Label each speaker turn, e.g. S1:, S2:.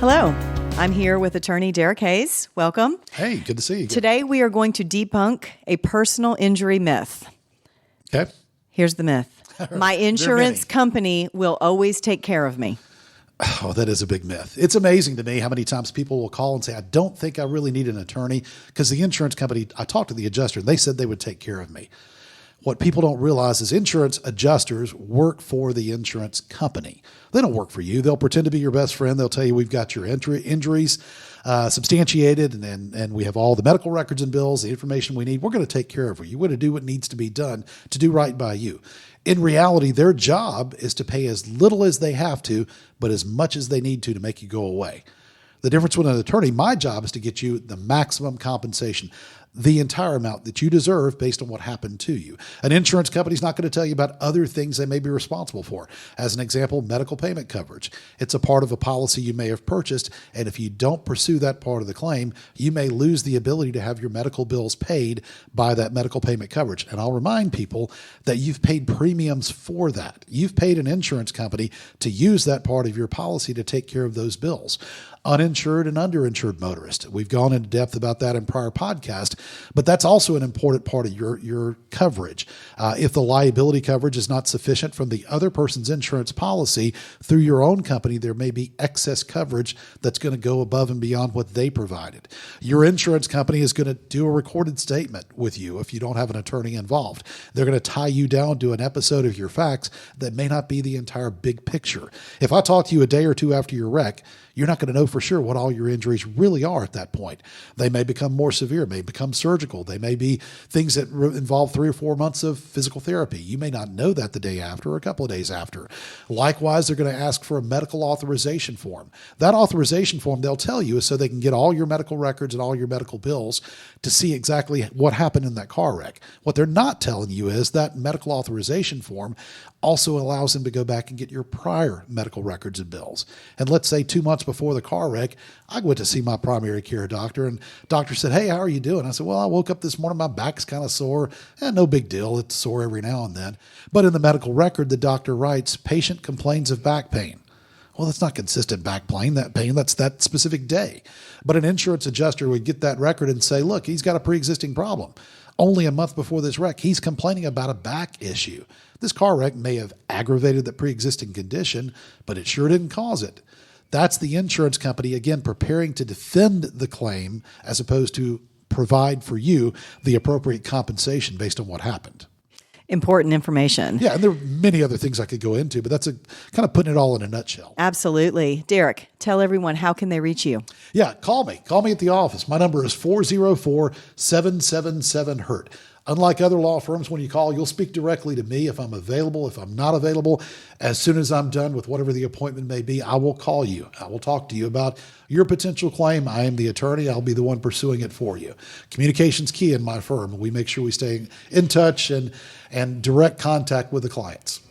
S1: Hello, I'm here with attorney Derek Hayes. Welcome.
S2: Hey, good to see you again.
S1: Today we are going to debunk a personal injury myth.
S2: Okay.
S1: Here's the myth. My insurance company will always take care of me.
S2: Oh, that is a big myth. It's amazing to me how many times people will call and say, I don't think I really need an attorney because the insurance company, I talked to the adjuster, and they said they would take care of me. What people don't realize is insurance adjusters work for the insurance company. They don't work for you. They'll pretend to be your best friend. They'll tell you we've got your injuries substantiated and we have all the medical records and bills, the information we need. We're going to take care of you. We're going to do what needs to be done to do right by you. In reality, their job is to pay as little as they have to, but as much as they need to make you go away. The difference with an attorney, my job is to get you the maximum compensation, the entire amount that you deserve based on what happened to you. An insurance company is not going to tell you about other things they may be responsible for. As an example, medical payment coverage. It's a part of a policy you may have purchased, and if you don't pursue that part of the claim, you may lose the ability to have your medical bills paid by that medical payment coverage. And I'll remind people that you've paid premiums for that. You've paid an insurance company to use that part of your policy to take care of those bills. Uninsured and underinsured motorists. We've gone into depth about that in prior podcasts, but that's also an important part of your coverage. If the liability coverage is not sufficient from the other person's insurance policy through your own company, there may be excess coverage that's going to go above and beyond what they provided. Your insurance company is going to do a recorded statement with you if you don't have an attorney involved. They're going to tie you down to an episode of your facts that may not be the entire big picture. If I talk to you a day or two after your wreck, you're not going to know for sure what all your injuries really are at that point. They may become more severe, may become surgical. They may be things that involve 3 or 4 months of physical therapy. You may not know that the day after or a couple of days after. Likewise, they're going to ask for a medical authorization form. That authorization form, they'll tell you, is so they can get all your medical records and all your medical bills to see exactly what happened in that car wreck. What they're not telling you is that medical authorization form also allows them to go back and get your prior medical records and bills. And let's say 2 months before the car wreck, I went to see my primary care doctor, and doctor said, hey, how are you doing? I said, well, I woke up this morning, my back's kind of sore. No big deal. It's sore every now and then. But in the medical record, the doctor writes, patient complains of back pain. Well, that's not consistent back pain, that's that specific day. But an insurance adjuster would get that record and say, look, he's got a pre-existing problem. Only a month before this wreck, he's complaining about a back issue. This car wreck may have aggravated the pre-existing condition, but it sure didn't cause it. That's the insurance company, again, preparing to defend the claim as opposed to provide for you the appropriate compensation based on what happened.
S1: Important information.
S2: Yeah, and there are many other things I could go into, but that's kind of putting it all in a nutshell.
S1: Absolutely. Derek, tell everyone, how can they reach you?
S2: Yeah, call me. Call me at the office. My number is 404-777-HURT. Unlike other law firms, when you call, you'll speak directly to me if I'm available. If I'm not available, as soon as I'm done with whatever the appointment may be, I will call you. I will talk to you about your potential claim. I am the attorney. I'll be the one pursuing it for you. Communication's key in my firm. We make sure we stay in touch and direct contact with the clients.